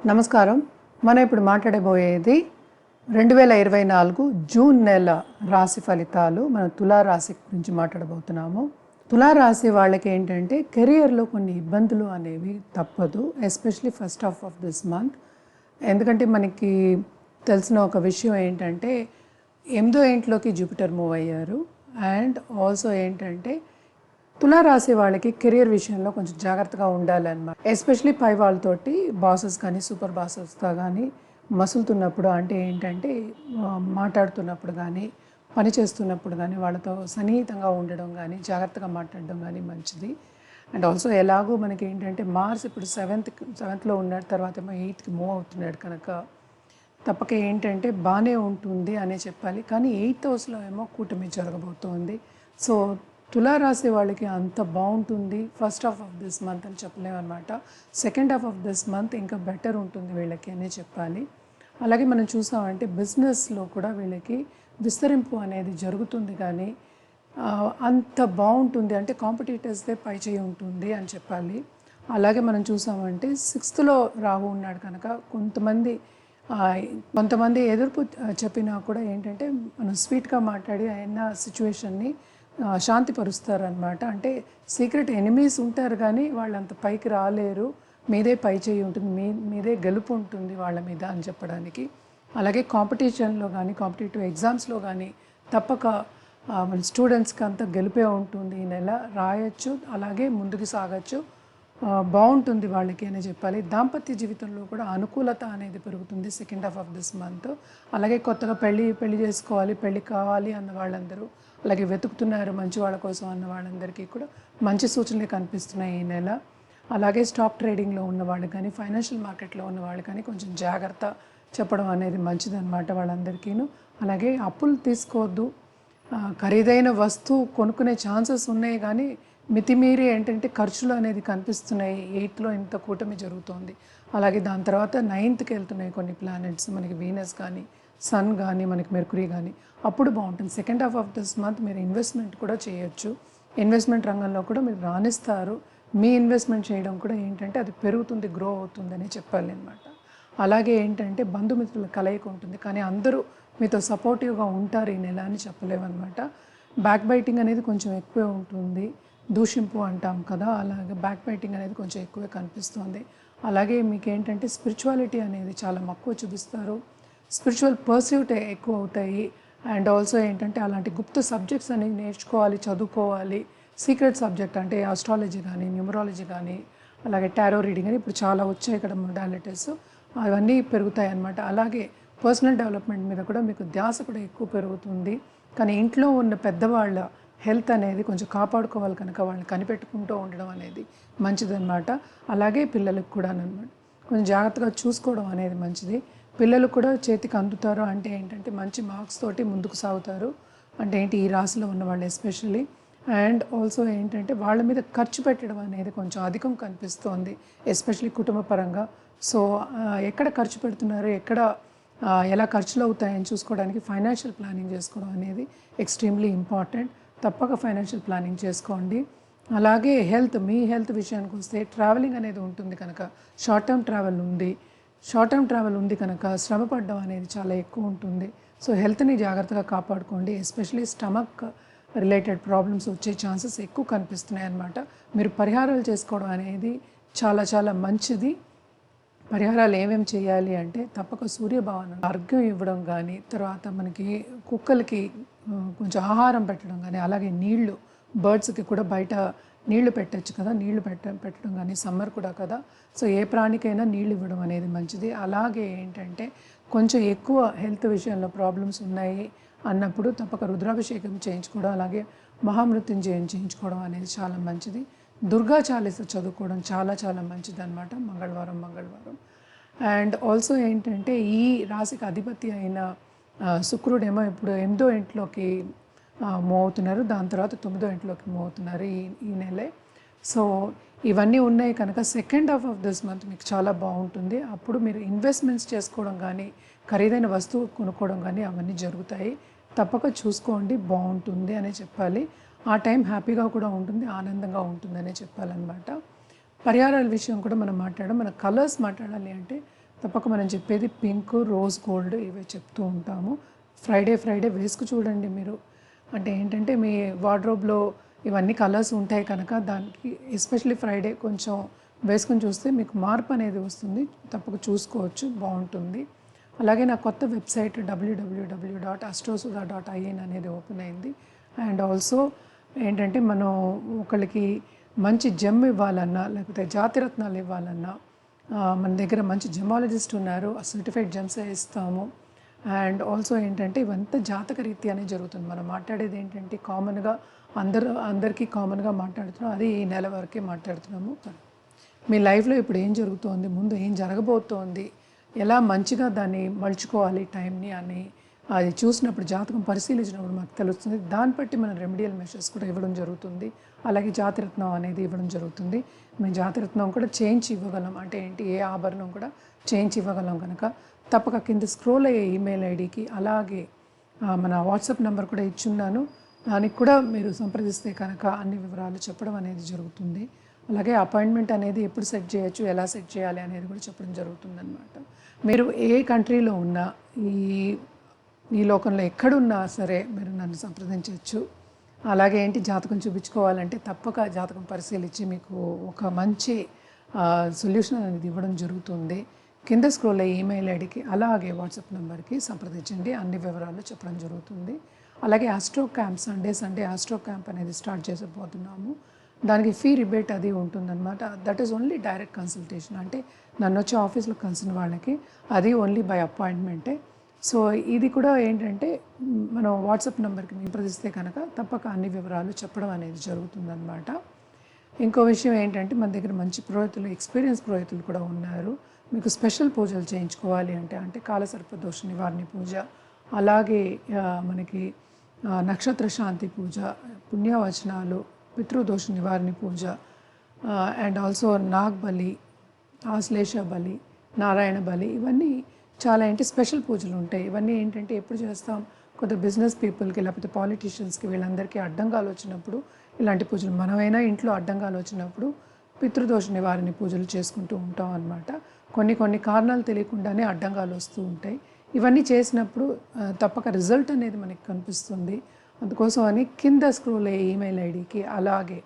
నమస్కారం. మనం ఇప్పుడు మాట్లాడబోయేది 2024 జూన్ నెల రాశి ఫలితాలు. మనం తులారాశి గురించి మాట్లాడబోతున్నాము. తులారాశి వాళ్ళకి ఏంటంటే కెరియర్లో కొన్ని ఇబ్బందులు అనేవి తప్పదు, especially first half of this month. ఎందుకంటే మనకి తెలిసిన ఒక విషయం ఏంటంటే 8వ ఇంట్లోకి జూపిటర్ మూవ్ అయ్యారు. అండ్ ఆల్సో ఏంటంటే తులారాశి వాళ్ళకి కెరియర్ విషయంలో కొంచెం జాగ్రత్తగా ఉండాలన్నమాట. ఎస్పెషలీ పై వాళ్ళతోటి బాసెస్ కానీ సూపర్ బాసెస్తో కానీ మసులుతున్నప్పుడు, అంటే ఏంటంటే మాట్లాడుతున్నప్పుడు కానీ పని చేస్తున్నప్పుడు కానీ వాళ్ళతో సన్నిహితంగా ఉండడం కానీ జాగ్రత్తగా మాట్లాడడం కానీ మంచిది. అండ్ ఆల్సో ఎలాగో మనకి ఏంటంటే మార్స్ ఇప్పుడు సెవెంత్లో ఉన్న తర్వాత 8కి మూవ్ అవుతున్నాడు కనుక తప్పక ఏంటంటే బాగానే ఉంటుంది అనే చెప్పాలి. కానీ 8th హౌస్లో ఏమో కూటమి జరగబోతోంది. సో తులారాశి వాళ్ళకి అంత బాగుంటుంది first half of this month అని చెప్పలేమన్నమాట. Second half of this month ఇంకా బెటర్ ఉంటుంది వీళ్ళకి అనే చెప్పాలి. అలాగే మనం చూసామంటే బిజినెస్లో కూడా వీళ్ళకి విస్తరింపు అనేది జరుగుతుంది, కానీ అంత బాగుంటుంది అంటే కాంపిటీటర్స్దే పై చేయి ఉంటుంది అని చెప్పాలి. అలాగే మనం చూసామంటే 6th రాహు ఉన్నాడు కనుక కొంతమంది ఎదుర్పు చెప్పినా కూడా ఏంటంటే మనం స్వీట్గా మాట్లాడి అయిన సిచ్యువేషన్ని శాంతిపరుస్తారనమాట. అంటే సీక్రెట్ ఎనిమీస్ ఉంటారు కానీ వాళ్ళంత పైకి రాలేరు, మీదే పై చేయి ఉంటుంది, మీదే గెలుపు ఉంటుంది వాళ్ళ మీద అని చెప్పడానికి. అలాగే కాంపిటీషన్లో కానీ కాంపిటేటివ్ ఎగ్జామ్స్లో కానీ తప్పక మన స్టూడెంట్స్కి అంతా గెలిపే ఉంటుంది. ఈ నెల రాయొచ్చు, అలాగే ముందుకు సాగచ్చు, బాగుంటుంది వాళ్ళకి అని చెప్పాలి. దాంపత్య జీవితంలో కూడా అనుకూలత అనేది పెరుగుతుంది second half of this month. అలాగే కొత్తగా పెళ్లి చేసుకోవాలి, పెళ్లి కావాలి అన్న వాళ్ళందరూ, అలాగే వెతుకుతున్నారు మంచి వాళ్ళ కోసం అన్న వాళ్ళందరికీ కూడా మంచి సూచనలు కనిపిస్తున్నాయి ఈ నెల. అలాగే స్టాక్ ట్రేడింగ్లో ఉన్న వాళ్ళు కానీ ఫైనాన్షియల్ మార్కెట్లో ఉన్న వాళ్ళు కానీ కొంచెం జాగ్రత్త చెప్పడం అనేది మంచిదన్నమాట వాళ్ళందరికీను. అలాగే అప్పులు తీసుకోవద్దు, ఖరీదైన వస్తువు కొనుక్కునే ఛాన్సెస్ ఉన్నాయి కానీ మితిమీరి ఏంటంటే ఖర్చులు అనేది కనిపిస్తున్నాయి. 8th ఇంత కూటమి జరుగుతోంది. అలాగే దాని తర్వాత 9th వెళ్తున్నాయి కొన్ని ప్లానెట్స్, మనకి వీనస్ కానీ సన్ కానీ మనకి మెర్కురీ కానీ. అప్పుడు బాగుంటుంది. Second half of this month మీరు ఇన్వెస్ట్మెంట్ కూడా చేయొచ్చు. ఇన్వెస్ట్మెంట్ రంగంలో కూడా మీరు రాణిస్తారు. మీ ఇన్వెస్ట్మెంట్ చేయడం కూడా ఏంటంటే అది పెరుగుతుంది, గ్రో అవుతుందని చెప్పాలి అనమాట. అలాగే ఏంటంటే బంధుమిత్రుల కలయిక ఉంటుంది, కానీ అందరూ మీతో సపోర్టివ్గా ఉంటారు ఈ నెల అని చెప్పలేమన్నమాట. బ్యాక్ బైటింగ్ అనేది కొంచెం ఎక్కువే ఉంటుంది, దూషింపు అంటాం కదా, అలాగే బ్యాక్ బైటింగ్ అనేది కొంచెం ఎక్కువే కనిపిస్తుంది. అలాగే మీకు ఏంటంటే స్పిరిచువాలిటీ అనేది చాలా మక్కువ చూపిస్తారు, స్పిరిచువల్ పర్స్యూట్ ఎక్కువ అవుతాయి. అండ్ ఆల్సో ఏంటంటే అలాంటి గుప్త సబ్జెక్ట్స్ అనేవి నేర్చుకోవాలి, చదువుకోవాలి. సీక్రెట్ సబ్జెక్ట్ అంటే ఆస్ట్రాలజీ కానీ న్యూమరాలజీ కానీ అలాగే టారో రీడింగ్ అని ఇప్పుడు చాలా వచ్చాయి ఇక్కడ మొడాలిటీస్, అవన్నీ పెరుగుతాయి అన్నమాట. అలాగే పర్సనల్ డెవలప్మెంట్ మీద కూడా మీకు ధ్యాస కూడా ఎక్కువ పెరుగుతుంది. కానీ ఇంట్లో ఉన్న పెద్దవాళ్ళ హెల్త్ అనేది కొంచెం కాపాడుకోవాలి కనుక వాళ్ళని కనిపెట్టుకుంటూ ఉండడం అనేది మంచిదన్నమాట. అలాగే పిల్లలకు కూడా అనమాట కొంచెం జాగ్రత్తగా చూసుకోవడం అనేది మంచిది. పిల్లలు కూడా చేతికి అందుతారు అంటే ఏంటంటే మంచి మార్క్స్ తోటి ముందుకు సాగుతారు అంటే ఏంటి ఈ రాశిలో ఉన్న వాళ్ళు ఎస్పెషల్లీ. అండ్ ఆల్సో ఏంటంటే వాళ్ళ మీద ఖర్చు పెట్టడం అనేది కొంచెం అధికం కనిపిస్తోంది, ఎస్పెషల్లీ కుటుంబ పరంగా. సో ఎక్కడ ఖర్చు పెడుతున్నారు, ఎలా ఖర్చులు అవుతాయని చూసుకోవడానికి ఫైనాన్షియల్ ప్లానింగ్ చేసుకోవడం అనేది ఎక్స్ట్రీమ్లీ ఇంపార్టెంట్. తప్పక ఫైనాన్షియల్ ప్లానింగ్ చేసుకోండి. అలాగే మీ హెల్త్ విషయానికి వస్తే ట్రావెలింగ్ అనేది ఉంటుంది కనుక షార్ట్ టర్మ్ ట్రావెల్ ఉంది కనుక శ్రమ పడడం అనేది చాలా ఎక్కువ ఉంటుంది. సో హెల్త్ని జాగ్రత్తగా కాపాడుకోండి. ఎస్పెషలీ స్టమక్ రిలేటెడ్ ప్రాబ్లమ్స్ వచ్చే ఛాన్సెస్ ఎక్కువ కనిపిస్తున్నాయి అన్నమాట. మీరు పరిహారాలు చేసుకోవడం అనేది చాలా చాలా మంచిది. పరిహారాలు ఏమేమి చేయాలి అంటే తప్పక సూర్యభవనం అర్ఘ్యం ఇవ్వడం కానీ, తర్వాత మనకి కుక్కలకి కొంచెం ఆహారం పెట్టడం కానీ, అలాగే నీళ్లు బర్డ్స్కి కూడా బయట నీళ్లు పెట్టచ్చు కదా, నీళ్లు పెట్టడం కానీ సమ్మర్ కూడా కదా, సో ఏ ప్రాణికైనా నీళ్ళు ఇవ్వడం అనేది మంచిది. అలాగే ఏంటంటే కొంచెం ఎక్కువ హెల్త్ విషయంలో ప్రాబ్లమ్స్ ఉన్నాయి అన్నప్పుడు తప్పక రుద్రాభిషేకం చేయించుకోవడం, అలాగే మహామృత్యుంజయం చేయించుకోవడం అనేది చాలా మంచిది. దుర్గా చాలీస చదువుకోవడం చాలా చాలా మంచిది అనమాట మంగళవారం. అండ్ ఆల్సో ఏంటంటే ఈ రాశికి అధిపతి అయిన శుక్రుడేమో ఇప్పుడు 8వ ఇంట్లోకి మూవ్ అవుతున్నారు, దాని తర్వాత 9వ ఇంట్లోకి మూవ్ అవుతున్నారు ఈ నెలే. సో ఇవన్నీ ఉన్నాయి కనుక second half of this month మీకు చాలా బాగుంటుంది. అప్పుడు మీరు ఇన్వెస్ట్మెంట్స్ చేసుకోవడం కానీ ఖరీదైన వస్తువు కొనుక్కోవడం కానీ అవన్నీ జరుగుతాయి. తప్పక చూసుకోండి, బాగుంటుంది అనే చెప్పాలి. ఆ టైం హ్యాపీగా కూడా ఉంటుంది, ఆనందంగా ఉంటుందనే చెప్పాలన్నమాట. పరిహారాల విషయం కూడా మనం మన కలర్స్ మాట్లాడాలి అంటే తప్పక మనం చెప్పేది పింక్, రోజ్ గోల్డ్ ఇవే చెప్తూ ఉంటాము. ఫ్రైడే వేసుకు చూడండి మీరు. అంటే ఏంటంటే మీ వార్డ్రోబ్లో ఇవన్నీ కలర్స్ ఉంటాయి కనుక దానికి ఎస్పెషల్లీ ఫ్రైడే కొంచెం వేసుకొని చూస్తే మీకు మార్పు అనేది వస్తుంది. తప్పక చూసుకోవచ్చు, బాగుంటుంది. అలాగే నా కొత్త వెబ్సైట్ www.astrosudha.in అనేది ఓపెన్ అయింది. అండ్ ఆల్సో ఏంటంటే మనం ఒకళ్ళకి మంచి జెమ్ ఇవ్వాలన్నా లేకపోతే జాతిరత్నాలు ఇవ్వాలన్నా మన దగ్గర మంచి జెమాలజిస్ట్ ఉన్నారు, సర్టిఫైడ్ జెమ్సే ఇస్తాము. అండ్ ఆల్సో ఏంటంటే ఇవంతా జాతక రీత్యానే జరుగుతుంది. మనం మాట్లాడేది ఏంటంటే కామన్గా అందరికీ కామన్గా మాట్లాడుతున్నాం, అది ఈ నెల వరకే మాట్లాడుతున్నాము. మీ లైఫ్లో ఇప్పుడు ఏం జరుగుతోంది, ముందు ఏం జరగబోతోంది, ఎలా మంచిగా దాన్ని మలుచుకోవాలి టైంని అని అది చూసినప్పుడు, జాతకం పరిశీలించినప్పుడు మనకు తెలుస్తుంది. దాన్ని బట్టి మన రెమెడియల్ మెషర్స్ కూడా ఇవ్వడం జరుగుతుంది. అలాగే జాతిరత్నం అనేది ఇవ్వడం జరుగుతుంది. మేము జాతిరత్నం కూడా చేయించి ఇవ్వగలం. అంటే ఏంటి, ఏ ఆభరణం కూడా చేయించి ఇవ్వగలం కనుక తప్పక కింద స్క్రోల్ అయ్యే ఈమెయిల్ ఐడికి, అలాగే మన వాట్సాప్ నెంబర్ కూడా ఇచ్చున్నాను, దానికి కూడా మీరు సంప్రదిస్తే కనుక అన్ని వివరాలు చెప్పడం అనేది జరుగుతుంది. అలాగే అపాయింట్మెంట్ అనేది ఎప్పుడు సెట్ చేయొచ్చు, ఎలా సెట్ చేయాలి అనేది కూడా చెప్పడం జరుగుతుందన్నమాట. మీరు ఏ కంట్రీలో ఉన్నా, ఈ లోకంలో ఎక్కడున్నా సరే మీరు నన్ను సంప్రదించవచ్చు. అలాగే ఏంటి, జాతకం చూపించుకోవాలంటే తప్పక జాతకం పరిశీలించి మీకు ఒక మంచి సొల్యూషన్ అనేది ఇవ్వడం జరుగుతుంది. కింద స్క్రోల్ అయ్యే ఈమెయిల్ ఐడికి, అలాగే వాట్సాప్ నెంబర్కి సంప్రదించండి, అన్ని వివరాలు చెప్పడం జరుగుతుంది. అలాగే astro camp Sunday astro camp అనేది స్టార్ట్ చేసిపోతున్నాము. దానికి ఫీ రిబేట్ అది ఉంటుందన్నమాట. That is only direct consultation. అంటే నన్ను వచ్చి ఆఫీస్లో కలిసిన వాళ్ళకి అది ఓన్లీ బై అపాయింట్మెంటే. సో ఇది కూడా ఏంటంటే మనం వాట్సాప్ నెంబర్కి సంప్రదిస్తే కనుక తప్పక అన్ని వివరాలు చెప్పడం అనేది జరుగుతుందన్నమాట. ఇంకో విషయం ఏంటంటే మన దగ్గర మంచి పురోహితులు, ఎక్స్పీరియన్స్ పురోహితులు కూడా ఉన్నారు. మీకు స్పెషల్ పూజలు చేయించుకోవాలి అంటే కాలసర్ప దోష నివారణ పూజ, అలాగే మనకి నక్షత్ర శాంతి పూజ, పుణ్యవచనాలు, పితృదోష నివారణ పూజ, అండ్ ఆల్సో నాగ్ బలి, ఆశ్లేష బలి, నారాయణ బలి, ఇవన్నీ చాలా స్పెషల్ పూజలు ఉంటాయి. ఇవన్నీ ఏంటంటే ఎప్పుడు చేస్తాం, కొంత బిజినెస్ పీపుల్కి లేకపోతే పాలిటీషియన్స్కి వీళ్ళందరికీ అడ్డంగాలు వచ్చినప్పుడు ఇలాంటి పూజలు, మనమైనా ఇంట్లో అడ్డంగాలు వచ్చినప్పుడు పితృదోష నివారణ పూజలు చేసుకుంటూ ఉంటాం అన్నమాట. కొన్ని కారణాలు తెలియకుండానే అడ్డంగాలు వస్తూ ఉంటాయి. ఇవన్నీ చేసినప్పుడు తప్పక రిజల్ట్ అనేది మనకి కనిపిస్తుంది. అందుకోసం అని కింద స్క్రోల్ అయ్యే ఈమెయిల్ ఐడికి, అలాగే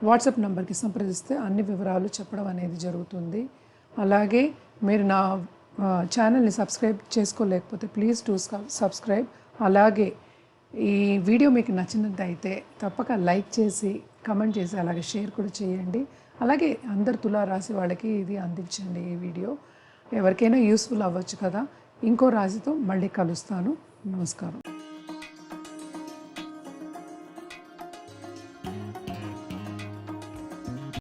వాట్సాప్ నెంబర్కి సంప్రదిస్తే అన్ని వివరాలు చెప్పడం అనేది జరుగుతుంది. అలాగే మీరు నా ఛానల్ని సబ్స్క్రైబ్ చేసుకోలేకపోతే ప్లీజ్ టు సబ్స్క్రైబ్. అలాగే ఈ వీడియో మీకు నచ్చినట్టయితే తప్పక లైక్ చేసి, కమెంట్ చేసి, అలాగే షేర్ కూడా చేయండి. అలాగే అందరు తులా రాశి వాళ్ళకి ఇది అందించండి. ఈ వీడియో ఎవరికైనా యూస్ఫుల్ అవ్వచ్చు కదా. ఇంకో రాశితో మళ్ళీ కలుస్తాను. నమస్కారం.